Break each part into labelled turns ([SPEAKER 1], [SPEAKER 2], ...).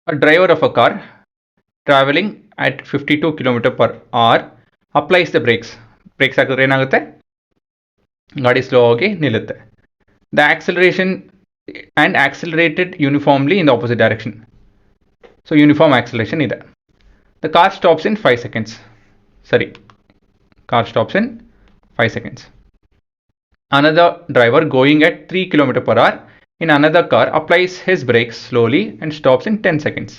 [SPEAKER 1] A driver of a car traveling at 52 km per hour applies the brakes. Brakes ಹಾಕಿದ್ರೆ ಏನಾಗುತ್ತೆ, ಗಾಡಿ slow ಆಗಿ ನಿಲ್ಲುತ್ತೆ. The acceleration and accelerated uniformly in the opposite direction. So uniform acceleration ಇದೆ. The car stops in 5 seconds. ಸರಿ, car stops in 5 seconds. Another driver going at 3 km per hour in another car applies his brakes slowly and stops in 10 seconds.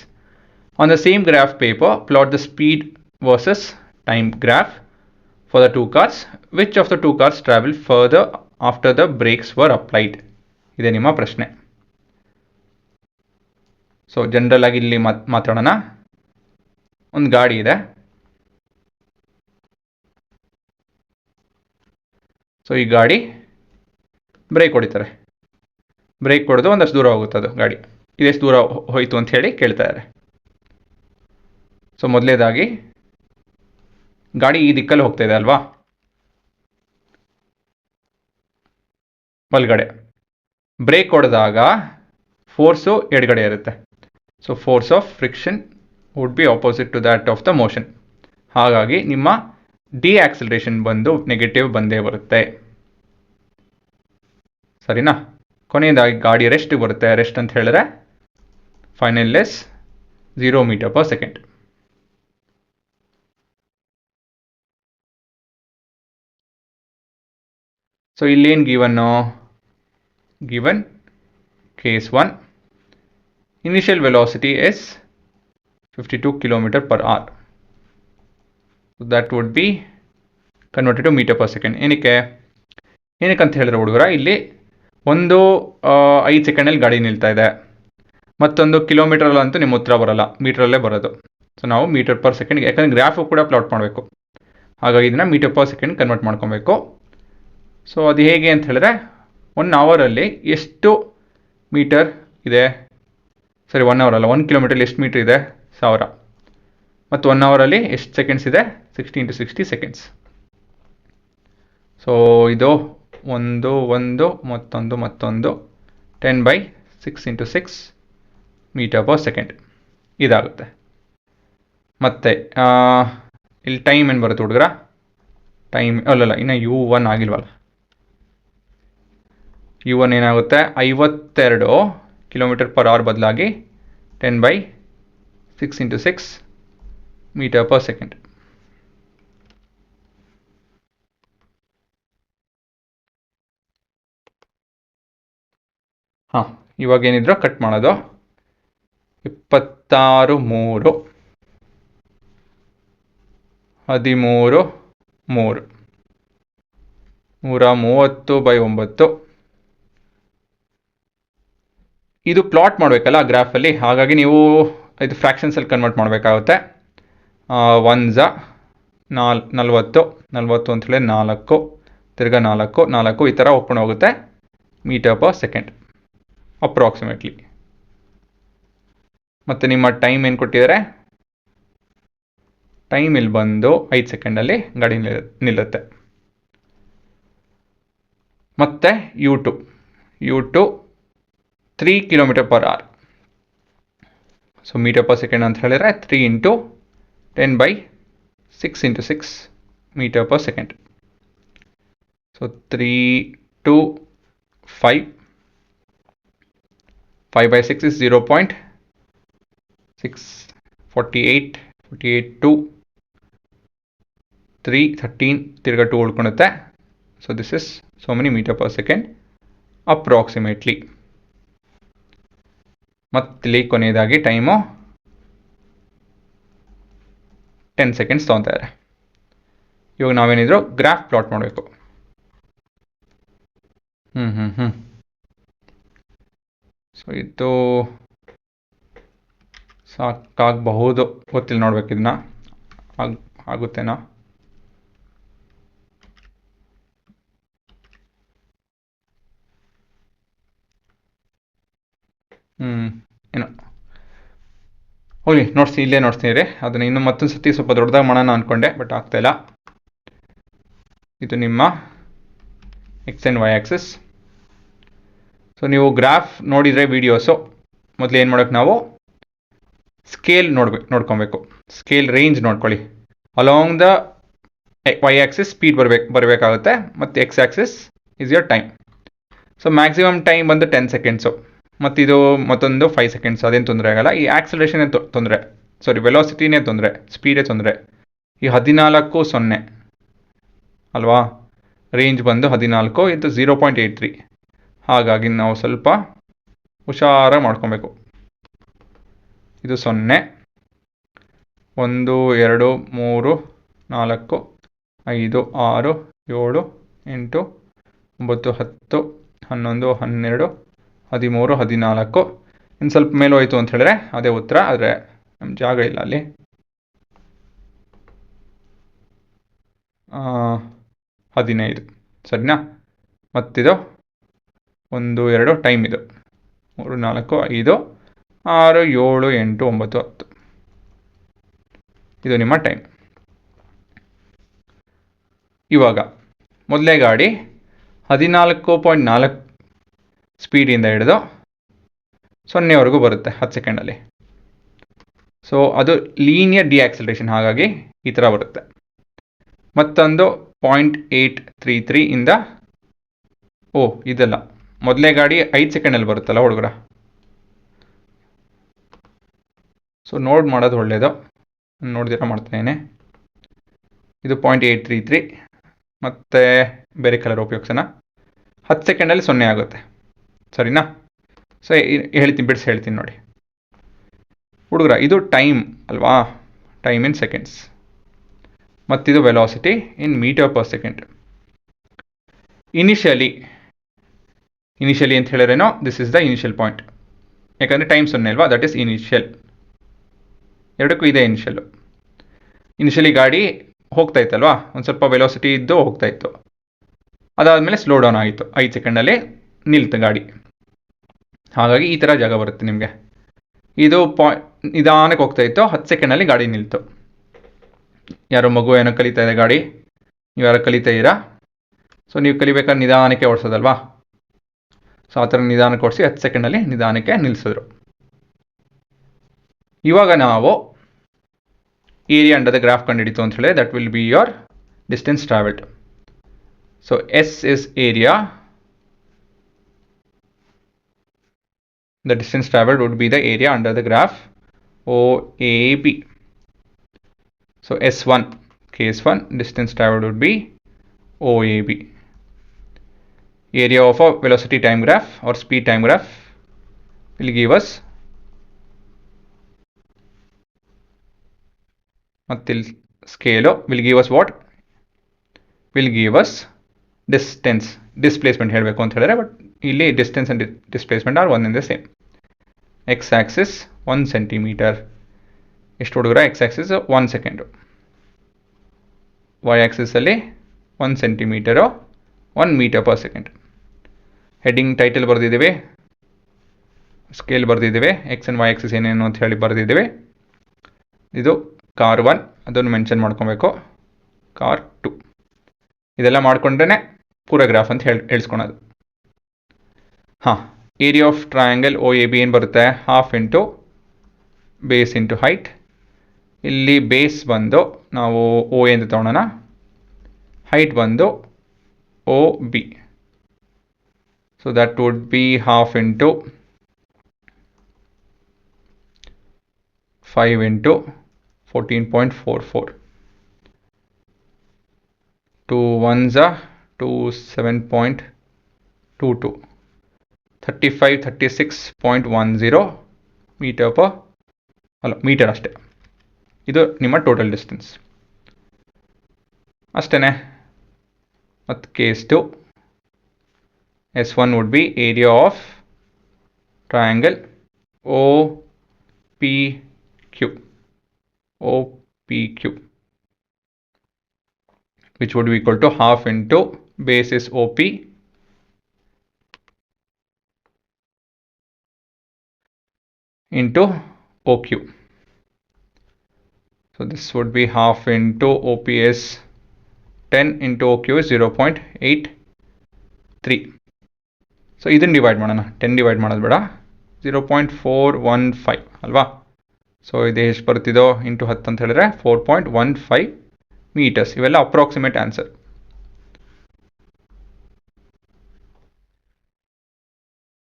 [SPEAKER 1] On the same graph paper, plot the speed versus time graph for the two cars. Which of the two cars travel further after the brakes were applied? ಇದೆ ನಿಮ್ಮ ಪ್ರಶ್ನೆ. So general ಆಗಿ ಇಲ್ಲಿ ಮಾತಾಡೋಣ. ಒಂದು ಗಾಡಿ ಇದೆ. So ಈ ಗಾಡಿ ಬ್ರೇಕ್ ಹೊಡಿತಾರೆ. ಬ್ರೇಕ್ ಹೊಡೆದು ಒಂದಷ್ಟು ದೂರ ಹೋಗುತ್ತೆ ಅದು ಗಾಡಿ. ಇದೆಷ್ಟು ದೂರ ಹೋಯಿತು ಅಂತ ಹೇಳಿ ಕೇಳ್ತಾ ಇದ್ದಾರೆ. ಸೊ ಮೊದಲನೇದಾಗಿ ಗಾಡಿ ಈ ದಿಕ್ಕಲ್ಲಿ ಹೋಗ್ತಾ ಇದೆ ಅಲ್ವಾ, ಬಲ್ಗಡೆ. ಬ್ರೇಕ್ ಹೊಡೆದಾಗ ಫೋರ್ಸು ಎಡಗಡೆ ಇರುತ್ತೆ. So force of friction would be opposite to that of the motion. ಹಾಗಾಗಿ ನಿಮ್ಮ ಡಿ ಆಕ್ಸಿಲರೇಷನ್ ಬಂದು ನೆಗೆಟಿವ್ ಬಂದೇ ಬರುತ್ತೆ. ಸರಿನಾ? ಕೊನೆಯದಾಗಿ ಗಾಡಿ ರೆಸ್ಟ್ ಬರುತ್ತೆ. ರೆಸ್ಟ್ ಅಂತ ಹೇಳಿದ್ರೆ final less 0 meter per second. So ಇಲ್ಲೇನು given case 1, initial velocity is 52 km per hour. That would be converted to metre per second. ಏನಕ್ಕಂತ ಹೇಳಿದ್ರೆ ಹುಡುಗರ, ಇಲ್ಲಿ ಒಂದು 5 ಸೆಕೆಂಡಲ್ಲಿ ಗಾಡಿ ನಿಲ್ತಾ ಇದೆ, ಮತ್ತೊಂದು ಕಿಲೋಮೀಟರಲ್ಲಂತೂ ನಿಮ್ಮ ಉತ್ತರ ಬರೋಲ್ಲ, ಮೀಟ್ರಲ್ಲೇ ಬರೋದು. ಸೊ ನಾವು ಮೀಟರ್ ಪರ್ ಸೆಕೆಂಡ್ಗೆ, ಯಾಕಂದರೆ ಗ್ರಾಫು ಕೂಡ ಪ್ಲಾಟ್ ಮಾಡಬೇಕು, ಹಾಗಾಗಿ ಇದನ್ನು ಮೀಟರ್ ಪರ್ ಸೆಕೆಂಡ್ ಕನ್ವರ್ಟ್ ಮಾಡ್ಕೊಬೇಕು. ಸೊ ಅದು ಹೇಗೆ ಅಂತ ಹೇಳಿದ್ರೆ, 1 ಅವರಲ್ಲಿ ಎಷ್ಟು ಮೀಟರ್ ಇದೆ, ಸರಿ 1 ಅವರ್ ಅಲ್ಲ, 1 ಕಿಲೋಮೀಟರ್ ಎಷ್ಟು ಮೀಟರ್ ಇದೆ, 1000. ಮತ್ತು 1 ಅವರಲ್ಲಿ ಎಷ್ಟು ಸೆಕೆಂಡ್ಸ್ ಇದೆ, 60 × 60 seconds. ಸೊ ಇದು ಒಂದು ಮತ್ತೊಂದು 10/6 × 6 ಮೀಟರ್ ಪರ್ ಸೆಕೆಂಡ್ ಇದಾಗುತ್ತೆ. ಮತ್ತು ಇಲ್ಲಿ ಟೈಮ್ ಏನು ಬರುತ್ತೆ ಹುಡುಗರ, ಟೈಮ್ ಅಲ್ಲಲ್ಲ, ಇನ್ನು U1 ಆಗಿಲ್ವಲ್ಲ. U1 ಏನಾಗುತ್ತೆ, 52 km/h ಬದಲಾಗಿ 10/6 × 6 ಮೀಟರ್ ಪರ್ ಸೆಕೆಂಡ್. ಹಾಂ, ಇವಾಗ ಏನಿದ್ರು ಕಟ್ ಮಾಡೋದು. 26 3 13 3 130/9. ಇದು ಪ್ಲಾಟ್ ಮಾಡಬೇಕಲ್ಲ ಗ್ರಾಫಲ್ಲಿ, ಹಾಗಾಗಿ ನೀವು ಇದು ಫ್ರ್ಯಾಕ್ಷನ್ಸಲ್ಲಿ ಕನ್ವರ್ಟ್ ಮಾಡಬೇಕಾಗುತ್ತೆ. 1 40 ಅಂಥೇಳಿ 4 ತಿರ್ಗಾ 4 ಈ ಥರ ಓಪನ್ ಹೋಗುತ್ತೆ ಮೀಟರ್ ಪರ್ ಸೆಕೆಂಡ್ ಅಪ್ರಾಕ್ಸಿಮೇಟ್ಲಿ. ಮತ್ತು ನಿಮ್ಮ ಟೈಮ್ ಏನು ಕೊಟ್ಟಿದ್ದಾರೆ, ಟೈಮ್ ಇಲ್ಲಿ ಬಂದು 5 ಸೆಕೆಂಡಲ್ಲಿ ಗಾಡಿ ನಿಲ್ಲುತ್ತೆ. ಮತ್ತು U2 3 km/h. So metre per second ಅಂತ ಹೇಳಿದರೆ 3 × 10/6 × 6 metre per second. So 3 2 5 5/6 is 0.6 48 2 3 13 ತಿರ್ಗಾ 2 ಉಳ್ಕೊಳುತ್ತೆ. So this is so many meter per second approximately. ಮತ್ತಿಲ್ಲಿ ಕೊನೆಯದಾಗಿ ಟೈಮು 10 seconds ತೊಗೊತಾ ಇದ್ದಾರೆ. ಇವಾಗ ನಾವೇನಿದ್ರು ಗ್ರಾಫ್ ಪ್ಲಾಟ್ ಮಾಡಬೇಕು. ಸೊ ಇದು ಸಾಕಾಗಬಹುದು, ಗೊತ್ತಿಲ್ಲ, ನೋಡ್ಬೇಕು ಇದನ್ನ ಆಗುತ್ತೇನಾ. ಏನೋ ಹೋಗಿ ಇಲ್ಲೇ ನೋಡ್ತೀನಿ ರೀ. ಅದನ್ನು ಇನ್ನೂ ಮತ್ತೊಂದು ಸತಿ ಸ್ವಲ್ಪ ದೊಡ್ಡದಾಗಿ ಮಾಡೋಣ ಅಂದ್ಕೊಂಡೆ, ಬಟ್ ಆಗ್ತಾಯಿಲ್ಲ. ಇದು ನಿಮ್ಮ X and Y axis. So ನೀವು ಗ್ರಾಫ್ ನೋಡಿದರೆ ವೀಡಿಯೋಸು, ಮೊದಲು ಏನು ಮಾಡೋಕ್ಕೆ, ನಾವು ಸ್ಕೇಲ್ ನೋಡ್ಕೊಬೇಕು. ಸ್ಕೇಲ್ ರೇಂಜ್ ನೋಡ್ಕೊಳ್ಳಿ. Along the y axis speed ಬರಬೇಕಾಗುತ್ತೆ, ಮತ್ತು x axis is your time. So maximum time ಬಂದು 10 ಸೆಕೆಂಡ್ಸು, ಮತ್ತಿದು ಮತ್ತೊಂದು 5 ಸೆಕೆಂಡ್ಸ್. ಅದೇನು ತೊಂದರೆ ಆಗಲ್ಲ. ಈ ಆಕ್ಸಲರೇಷನ್ ತೊಂದರೆ, ವೆಲಾಸಿಟಿನೇ ತೊಂದರೆ, ಸ್ಪೀಡೇ ತೊಂದರೆ. ಈ 14 ಅಲ್ವಾ, ರೇಂಜ್ ಬಂದು 14 ಇದು 0.83. ಹಾಗಾಗಿ ನಾವು ಸ್ವಲ್ಪ ಹುಷಾರಾಗಿ ಮಾಡ್ಕೊಬೇಕು. ಇದು 0, 1, 2, 3, 4, 5, 6, 7, 8, 9, 10, 11, 12, 13, 14. ಇನ್ನು ಸ್ವಲ್ಪ ಮೇಲೆ ಹೋಯ್ತು ಅಂತ ಹೇಳಿದ್ರೆ ಅದೇ ಉತ್ತರ, ಆದರೆ ನಮ್ಮ ಜಾಗ ಇಲ್ಲ ಅಲ್ಲಿ. 15 ಸರಿನಾ? ಮತ್ತಿದು 1, 2 ಟೈಮ್, ಇದು 3, 4, 5, 6, 7, 8, 9, 10. ಇದು ನಿಮ್ಮ ಟೈಮ್. ಇವಾಗ ಮೊದಲೇ ಗಾಡಿ 14.4 ಸ್ಪೀಡಿಂದ ಹಿಡಿದು 0ವರೆಗೂ ಬರುತ್ತೆ 10 ಸೆಕೆಂಡಲ್ಲಿ. ಸೊ ಅದು ಲೀನಿಯರ್ ಡಿಆಕ್ಸಲರೇಷನ್, ಹಾಗಾಗಿ ಈ ಥರ ಬರುತ್ತೆ. ಮತ್ತೊಂದು 0.833 ಇಂದ, ಇದಲ್ಲ, ಮೊದಲೇ ಗಾಡಿ 5 ಸೆಕೆಂಡಲ್ಲಿ ಬರುತ್ತಲ್ಲ ಹುಡುಗರ. ಸೊ ಮಾಡೋದು ಒಳ್ಳೆಯದು, ನೋಡ್ದಿರ ಮಾಡ್ತಾಯಿದ್ದೇನೆ. ಇದು 0.833, ಮತ್ತು ಬೇರೆ ಕಲರ್ ಉಪಯೋಗಿಸೋಣ. 10 ಸೆಕೆಂಡಲ್ಲಿ 0 ಆಗುತ್ತೆ, ಸರಿನಾ? ಸೊ ಹೇಳ್ತೀನಿ ನೋಡಿ ಹುಡುಗರ. ಇದು ಟೈಮ್ ಅಲ್ವಾ, ಟೈಮ್ ಇನ್ ಸೆಕೆಂಡ್ಸ್. ಮತ್ತಿದು velocity in metre per second. Initially ಅಂತ ಹೇಳಿದ್ರೇನೋ, this is the initial point. ಯಾಕಂದರೆ ಟೈಮ್ 0 ಅಲ್ವಾ, ದಟ್ ಈಸ್ ಇನಿಷಿಯಲ್. ಎರಡಕ್ಕೂ ಇದೆ ಇನಿಷಿಯಲ್ಲು. ಇನಿಷಿಯಲಿ ಗಾಡಿ ಹೋಗ್ತಾ ಇತ್ತಲ್ವಾ, ಒಂದು ಸ್ವಲ್ಪ ವೆಲಾಸಿಟಿ ಇದ್ದು ಹೋಗ್ತಾ ಇತ್ತು. ಅದಾದಮೇಲೆ ಸ್ಲೋ ಡೌನ್ ಆಗಿತ್ತು, 5 ಸೆಕೆಂಡಲ್ಲಿ ನಿಲ್ತು ಗಾಡಿ. ಹಾಗಾಗಿ ಈ ಥರ ಜಾಗ ಬರುತ್ತೆ ನಿಮಗೆ. ಇದು ನಿಧಾನಕ್ಕೆ ಹೋಗ್ತಾ ಇತ್ತು, 10 ಸೆಕೆಂಡಲ್ಲಿ ಗಾಡಿ ನಿಲ್ತು. ಯಾರೋ ಮಗು ಏನೋ ಕಲಿತಾ ಇದೆ ಗಾಡಿ, ನೀವು ಯಾರೋ ಕಲಿತಾ ಇದ್ದೀರಾ. ಸೊ ನೀವು ಕಲಿಬೇಕಾದ್ರೆ ನಿಧಾನಕ್ಕೆ ಓಡಿಸೋದಲ್ವಾ. ಸೊ ಆ ಥರ ನಿಧಾನಕ್ಕೆ ಓಡಿಸಿ 10 ಸೆಕೆಂಡಲ್ಲಿ ನಿಧಾನಕ್ಕೆ ನಿಲ್ಲಿಸಿದ್ರು. ಇವಾಗ ನಾವು ಏರಿಯಾ ಅಂಡರ್ ದ ಗ್ರಾಫ್ ಕಂಡುಹಿಡಿತು ಅಂತ ಹೇಳಿ, that will be your distance travelled. So s is area, the distance traveled would be the area under the graph OAB. So S1, case 1, distance traveled would be OAB. Area of a velocity time graph or speed time graph will give us, matil scale will give us what? Will give us distance, displacement ಹೇಳಬೇಕು ಅಂತ ಹೇಳಿದ್ರೆ, but ಇಲ್ಲಿ distance and displacement are one in the same. X axis 1 centimetre, ಎಷ್ಟು ಹುಡುಗರ? X axis 1 second, Y ಆಕ್ಸಿಸಲ್ಲಿ 1 centimetre, 1 metre per second. Heading title ಬರೆದಿದ್ದೀವಿ, scale ಬರೆದಿದ್ದೀವಿ, X and Y axis ಏನೇನು ಅಂತ ಹೇಳಿ ಬರೆದಿದ್ದೀವಿ. ಇದು ಕಾರ್ 1, ಅದನ್ನು ಮೆನ್ಷನ್ ಮಾಡ್ಕೊಬೇಕು. ಕಾರ್ 2, ಇದೆಲ್ಲ ಮಾಡ್ಕೊಂಡ್ರೆ ಪೂರ ಗ್ರಾಫ್ ಅಂತ ಹೇಳ್ಸ್ಕೊಳೋದು. ಹಾಂ, area of triangle O A B ಏನು ಬರುತ್ತೆ? Half into base into height. ಇಲ್ಲಿ ಬೇಸ್ ಬಂದು ನಾವು ಒ ಎ ಅಂತ ತೊಗೊಳೋಣ, ಹೈಟ್ ಬಂದು O B. So that would be half into 5 into 14.44. 2 1s are 2 7.22, 35 36.10 metre per, ಅಲ್ಲ ಮೀಟರ್ ಅಷ್ಟೇ. ಇದು ನಿಮ್ಮ ಟೋಟಲ್ ಡಿಸ್ಟೆನ್ಸ್ ಅಷ್ಟೇ. ಮತ್ತು case 2, S1 would be area of triangle O P Q, which would be equal to half into base is OP into OQ. So this would be half into OP is 10 into OQ is 0.83. So ಇದನ್ನು divide ಮಾಡೋಣ, 10 divide ಮಾಡೋದು ಬೇಡ, 0.415 ಅಲ್ವಾ. So ಇದು ಎಷ್ಟು ಬರ್ತಿದೋ into 10 ಅಂತ ಹೇಳಿದ್ರೆ 4.15 metres. ಇವೆಲ್ಲ ಅಪ್ರಾಕ್ಸಿಮೇಟ್ ಆನ್ಸರ್.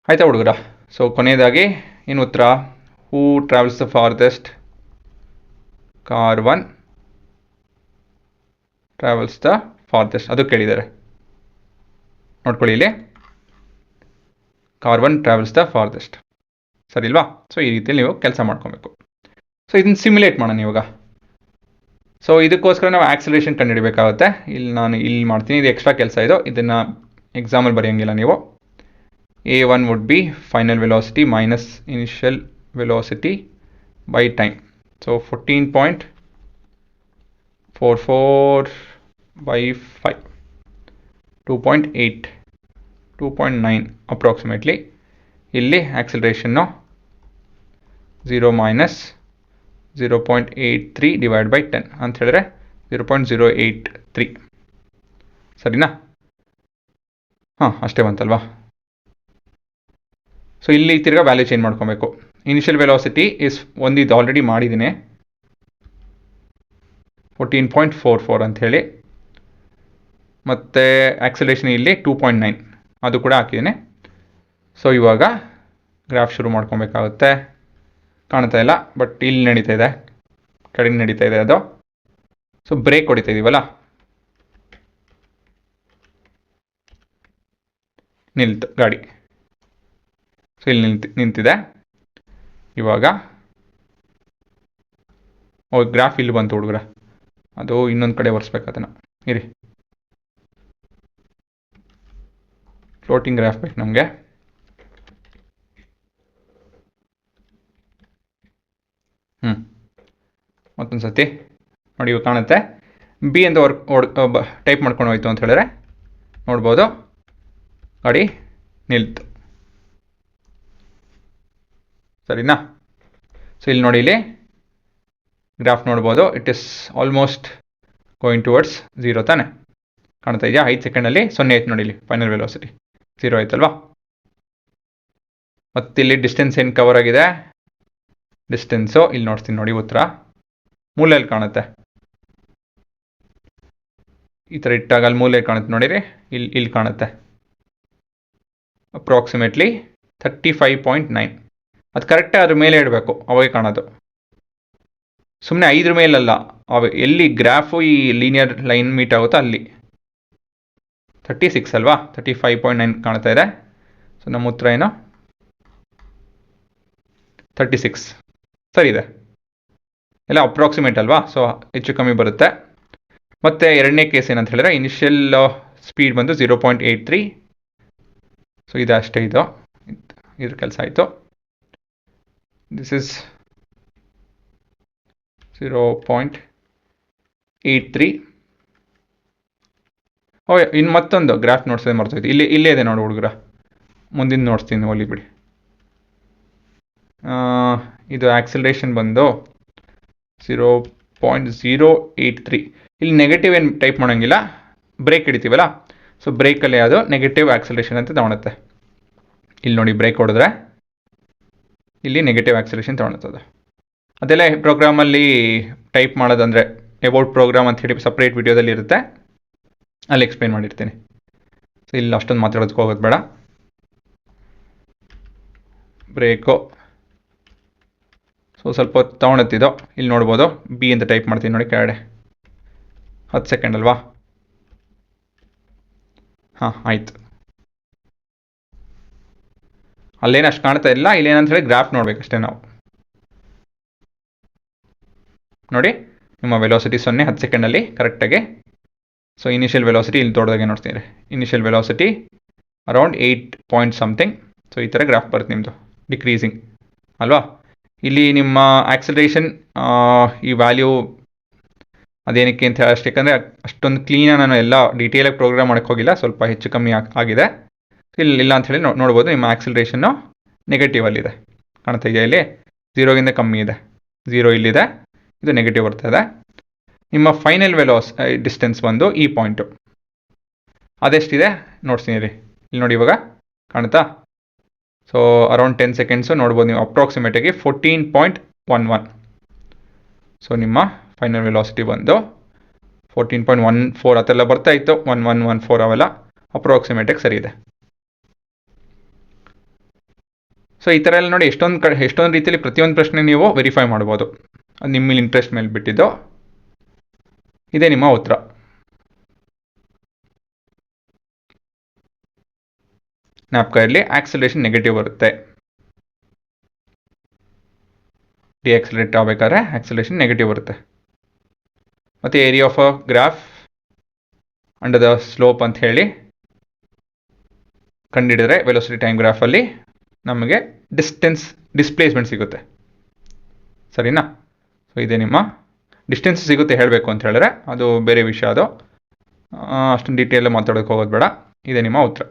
[SPEAKER 1] ಆಯ್ತಾ ಹುಡುಗರ? ಸೊ ಕೊನೆಯದಾಗಿ ಏನು ಉತ್ತರ? Who travels the farthest? Car 1 travels the farthest, ಅದು ಕೇಳಿದ್ದಾರೆ ನೋಡ್ಕೊಳ್ಳಿ ಇಲ್ಲಿ. ಕಾರ್ 1 ಟ್ರಾವೆಲ್ಸ್ ದ ಫಾರ್ದೆಸ್ಟ್, ಸರಿ ಇಲ್ವಾ? ಸೊ ಈ ರೀತಿಯಲ್ಲಿ ನೀವು ಕೆಲಸ ಮಾಡ್ಕೊಬೇಕು. ಸೊ ಇದನ್ನು ಸಿಮ್ಯುಲೇಟ್ ಮಾಡೋಣ ಇವಾಗ. ಸೊ ಇದಕ್ಕೋಸ್ಕರ ನಾವು ಆಕ್ಸಲರೇಷನ್ ಕಂಡುಹಿಡಬೇಕಾಗುತ್ತೆ. ನಾನು ಇಲ್ಲಿ ಮಾಡ್ತೀನಿ, ಇದು ಎಕ್ಸ್ಟ್ರಾ ಕೆಲಸ ಇದು, ಇದನ್ನು ಎಕ್ಸಾಮಲ್ಲಿ ಬರೆಯೋಂಗಿಲ್ಲ ನೀವು. A1 would be final velocity minus initial velocity by time. So 14.44 by 5, 2.8, 2.9 approximately. ಇಲ್ಲಿ ಆಕ್ಸಲರೇಷನ್ನು 0 minus 0.83 divided by 10 ಅಂತ ಹೇಳಿದ್ರೆ 0.083. ಸರಿನಾ? ಹಾಂ, ಅಷ್ಟೇ ಬಂತಲ್ವಾ? ಸೊ ಇಲ್ಲಿ ತಿರ್ಗಾ ವ್ಯಾಲ್ಯೂ ಚೇಂಜ್ ಮಾಡ್ಕೊಬೇಕು. ಇನಿಷಿಯಲ್ ವೆಲಾಸಿಟಿ ಇದು ಆಲ್ರೆಡಿ ಮಾಡಿದ್ದೀನಿ 14.44 ಅಂತ ಹೇಳಿ, ಮತ್ತು ಆಕ್ಸಲೇಷನ್ ಇಲ್ಲಿ 2.9 ಅದು ಕೂಡ ಹಾಕಿದ್ದೀನಿ. ಸೊ ಇವಾಗ ಗ್ರಾಫ್ ಶುರು ಮಾಡ್ಕೊಬೇಕಾಗುತ್ತೆ. ಕಾಣ್ತಾ ಇಲ್ಲ, ಬಟ್ ಇಲ್ಲಿ ನಡೀತಾ ಇದೆ, ಕಡಿಮೆ ನಡೀತಾ ಇದೆ ಅದು. ಸೊ ಬ್ರೇಕ್ ಹೊಡಿತಾ ಇದೀವಲ್ಲ, ನಿಲ್ತು ಗಾಡಿ. ಸೊ ಇಲ್ಲಿ ನಿಂತಿದೆ. ಇವಾಗ ಗ್ರಾಫ್ ಇಲ್ಲಿ ಬಂತು ಹುಡುಗರ, ಅದು ಇನ್ನೊಂದು ಕಡೆ ಒರೆಸ್ಬೇಕು ಅದನ್ನು. ಇರಿ, ಫ್ಲೋಟಿಂಗ್ ಗ್ರಾಫ್ ಬೇಕು ನಮಗೆ. ಮತ್ತೊಂದು ಸತಿ ನೋಡಿ, ಇವಾಗ ಕಾಣುತ್ತೆ. ಬಿ ಅಂತ ಟೈಪ್ ಮಾಡ್ಕೊಂಡು ಹೋಯ್ತು ಅಂತ ಹೇಳಿದ್ರೆ ನೋಡ್ಬೋದು, ಗಾಡಿ ನಿಲ್ತು. ಸರಿನಾ? ಸೊ ಇಲ್ಲಿ ನೋಡಿ, ಇಲ್ಲಿ ಗ್ರಾಫ್ ನೋಡ್ಬೋದು, it is almost going towards 0 ತಾನೆ ಕಾಣ್ತಾ ಇದೆಯಾ? 5 ಸೆಕೆಂಡಲ್ಲಿ 0 ಆಯ್ತು ನೋಡಿ, ಇಲ್ಲಿ ಫೈನಲ್ ವೆಲಾಸಿಟಿ 0 ಆಯ್ತಲ್ವಾ? ಮತ್ತಿಲ್ಲಿ ಡಿಸ್ಟೆನ್ಸ್ ಏನು ಕವರ್ ಆಗಿದೆ? ಡಿಸ್ಟೆನ್ಸು ಇಲ್ಲಿ ನೋಡ್ತೀನಿ ನೋಡಿ, ಉತ್ತರ ಮೂಲೆಯಲ್ಲಿ ಕಾಣುತ್ತೆ. ಈ ಥರ ಇಟ್ಟಾಗ ಅಲ್ಲಿ ಮೂಲೆ ಕಾಣುತ್ತೆ ನೋಡಿರಿ, ಇಲ್ಲಿ ಕಾಣುತ್ತೆ ಅಪ್ರಾಕ್ಸಿಮೇಟ್ಲಿ 35.9. ಅದು ಕರೆಕ್ಟಾಗಿ ಅದ್ರ ಮೇಲೆ ಇಡಬೇಕು, ಅವಾಗೆ ಕಾಣೋದು. ಸುಮ್ಮನೆ 5 ಮೇಲಲ್ಲ, ಎಲ್ಲಿ ಗ್ರಾಫು ಈ ಲೀನಿಯರ್ ಲೈನ್ ಮೀಟ್ ಆಗುತ್ತೋ ಅಲ್ಲಿ. 36 ಅಲ್ವಾ? 35.9 ಕಾಣ್ತಾ ಇದೆ. ಸೊ ನಮ್ಮ ಉತ್ತರ ಏನು? 36 ಸರಿ ಇದೆ. ಎಲ್ಲ ಅಪ್ರಾಕ್ಸಿಮೇಟ್ ಅಲ್ವಾ? ಸೊ ಹೆಚ್ಚು ಕಮ್ಮಿ ಬರುತ್ತೆ. ಮತ್ತು ಎರಡನೇ ಕೇಸ್ ಏನಂತ ಹೇಳಿದ್ರೆ, ಇನಿಷಿಯಲ್ ಸ್ಪೀಡ್ ಬಂದು 0.83. ಸೊ ಇದು ಅಷ್ಟೇ, ಇದ್ರ ಕೆಲಸ ಆಯಿತು. This is 0.83. ಇನ್ನು ಮತ್ತೊಂದು ಗ್ರಾಫ್ ನೋಡ್ಸೋದೇ ಮರ್ತೋಯ್ತು. ಇಲ್ಲೇ ಇದೆ ನೋಡಿ ಹುಡುಗರ, ಮುಂದಿನ ನೋಡ್ತೀನಿ, ಹೋಲಿ ಬಿಡಿ. ಇದು ಆಕ್ಸಲರೇಷನ್ ಬಂದು 0.083. ಇಲ್ಲಿ ನೆಗೆಟಿವ್ ಏನು ಟೈಪ್ ಮಾಡೋಂಗಿಲ್ಲ, ಬ್ರೇಕ್ ಹಿಡಿತೀವಲ್ಲ, ಸೊ ಬ್ರೇಕಲ್ಲಿ ಅದು ನೆಗೆಟಿವ್ ಆಕ್ಸಲರೇಷನ್ ಅಂತ ತಗೊಳುತ್ತೆ. ಇಲ್ಲಿ ನೋಡಿ, ಬ್ರೇಕ್ ಹೊಡೆದ್ರೆ ಇಲ್ಲಿ ನೆಗೆಟಿವ್ ಆಕ್ಸಲರೇಷನ್ ತಗೊಳುತ್ತದೆ. ಅದೆಲ್ಲ ಪ್ರೋಗ್ರಾಮಲ್ಲಿ ಟೈಪ್ ಮಾಡೋದಂದರೆ ಎಬೌಟ್ ಪ್ರೋಗ್ರಾಮ್ ಅಂತ ಹೇಳಿ ಸಪ್ರೇಟ್ ವಿಡಿಯೋದಲ್ಲಿ ಇರುತ್ತೆ, ಅಲ್ಲಿ ಎಕ್ಸ್ಪ್ಲೇನ್ ಮಾಡಿರ್ತೀನಿ. ಸೊ ಇಲ್ಲಿ ಅಷ್ಟೊಂದು ಮಾತಾಡೋದಕ್ಕೆ ಹೋಗೋದು ಬೇಡ. ಬ್ರೇಕು ಸೊ ಸ್ವಲ್ಪ ಹೊತ್ತು ತೊಗೊಳತ್ತಿದ್ದೋ, ಇಲ್ಲಿ ನೋಡ್ಬೋದು, ಬಿ ಅಂತ ಟೈಪ್ ಮಾಡ್ತೀನಿ ನೋಡಿ ಕೆಳಗಡೆ. 10 ಸೆಕೆಂಡ್ ಅಲ್ವಾ? ಹಾಂ, ಆಯಿತು. ಅಲ್ಲೇನು ಅಷ್ಟು ಕಾಣ್ತಾ ಇಲ್ಲ, ಇಲ್ಲೇನಂತ ಹೇಳಿ ಗ್ರಾಫ್ ನೋಡ್ಬೇಕಷ್ಟೇ ನಾವು. ನೋಡಿ, ನಿಮ್ಮ ವೆಲಾಸಿಟಿ 0 10 ಸೆಕೆಂಡಲ್ಲಿ ಕರೆಕ್ಟಾಗಿ. ಸೊ ಇನಿಷಿಯಲ್ ವೆಲಾಸಿಟಿ ಇಲ್ಲಿ ದೊಡ್ಡದಾಗೆ ನೋಡ್ತೀನಿ. Initial velocity around 8 point something. So ಈ ಥರ ಗ್ರಾಫ್ ಬರುತ್ತೆ ನಿಮ್ಮದು, ಡಿಕ್ರೀಸಿಂಗ್ ಅಲ್ವಾ? ಇಲ್ಲಿ ನಿಮ್ಮ ಆಕ್ಸಲರೇಷನ್ ಈ ವ್ಯಾಲ್ಯೂ ಅದೇನಕ್ಕೆ ಅಂತ ಹೇಳಿ ಅಷ್ಟೇ, ಯಾಕಂದರೆ ಅಷ್ಟೊಂದು ಕ್ಲೀನಾಗಿ ನಾನು ಎಲ್ಲ ಡೀಟೇಲಾಗಿ ಪ್ರೋಗ್ರಾಮ್ ಮಾಡೋಕ್ಕೆ ಹೋಗಿಲ್ಲ, ಸ್ವಲ್ಪ ಹೆಚ್ಚು ಕಮ್ಮಿ ಆಗಿದೆ. ಇಲ್ಲ ಅಂತ ಹೇಳಿ ನೋಡ್ಬೋದು, ನಿಮ್ಮ ಆಕ್ಸಲರೇಷನ್ನು ನೆಗೆಟಿವಲ್ಲಿದೆ. ಕಾಣ್ತಾ ಇದೆಯಾ? ಇಲ್ಲಿ 0ಗಿಂತ ಕಮ್ಮಿ ಇದೆ, 0 ಇಲ್ಲಿದೆ, ಇದು ನೆಗೆಟಿವ್ ಬರ್ತಾ ಇದೆ. ನಿಮ್ಮ ಫೈನಲ್ ಡಿಸ್ಟೆನ್ಸ್ ಬಂದು ಈ ಪಾಯಿಂಟು ಅದೆಷ್ಟಿದೆ ನೋಡ್ತೀನಿ ರೀ. ಇಲ್ಲಿ ನೋಡಿ, ಇವಾಗ ಕಾಣುತ್ತಾ? ಸೊ ಅರೌಂಡ್ 10 ಸೆಕೆಂಡ್ಸು ನೋಡ್ಬೋದು ನೀವು. ಅಪ್ರಾಕ್ಸಿಮೇಟಾಗಿ 14.11 ಸೊ ನಿಮ್ಮ ಫೈನಲ್ ವೆಲಾಸಿಟಿ ಬಂದು 14.14 ಅದೆಲ್ಲ ಬರ್ತಾ ಇತ್ತು, 1114 ಅವೆಲ್ಲ ಅಪ್ರಾಕ್ಸಿಮೇಟಾಗಿ ಸರಿ ಇದೆ. ಸೊ ಈ ಥರ ಎಲ್ಲ ನೋಡಿ ಎಷ್ಟೊಂದು ರೀತಿಯಲ್ಲಿ ಪ್ರತಿಯೊಂದು ಪ್ರಶ್ನೆ ನೀವು ವೆರಿಫೈ ಮಾಡ್ಬೋದು. ಅದು ನಿಮ್ಮ ಇಂಟ್ರೆಸ್ಟ್ ಮೇಲೆ ಬಿಟ್ಟಿದ್ದು. ಇದೇ ನಿಮ್ಮ ಉತ್ತರ. ಜ್ಞಾಪಕ ಇರಲಿ, ಆಕ್ಸಲರೇಷನ್ ನೆಗೆಟಿವ್ ಬರುತ್ತೆ. ಡಿಆಕ್ಸಲರೇಟ್ ಆಗಬೇಕಾದ್ರೆ ಆಕ್ಸಲರೇಷನ್ ನೆಗೆಟಿವ್ ಬರುತ್ತೆ. ಮತ್ತು area of a graph under the slope ಅಂತ ಹೇಳಿ ಕಂಡುಹಿಡಿದ್ರೆ ವೆಲೋಸಿಟಿ ಟೈಮ್ ಗ್ರಾಫಲ್ಲಿ ನಮಗೆ ಡಿಸ್ಪ್ಲೇಸ್ಮೆಂಟ್ ಸಿಗುತ್ತೆ. ಸರಿನಾ? ಸೊ ಇದೇ ನಿಮ್ಮ ಡಿಸ್ಟೆನ್ಸ್ ಸಿಗುತ್ತೆ ಹೇಳಬೇಕು ಅಂತ ಹೇಳಿದ್ರೆ ಅದು ಬೇರೆ ವಿಷಯ. ಅದು ಅಷ್ಟೊಂದು ಡೀಟೇಲ್ ಮಾತಾಡೋಕೆ ಹೋಗೋದು ಬೇಡ. ಇದೇ ನಿಮ್ಮ ಉತ್ತರ.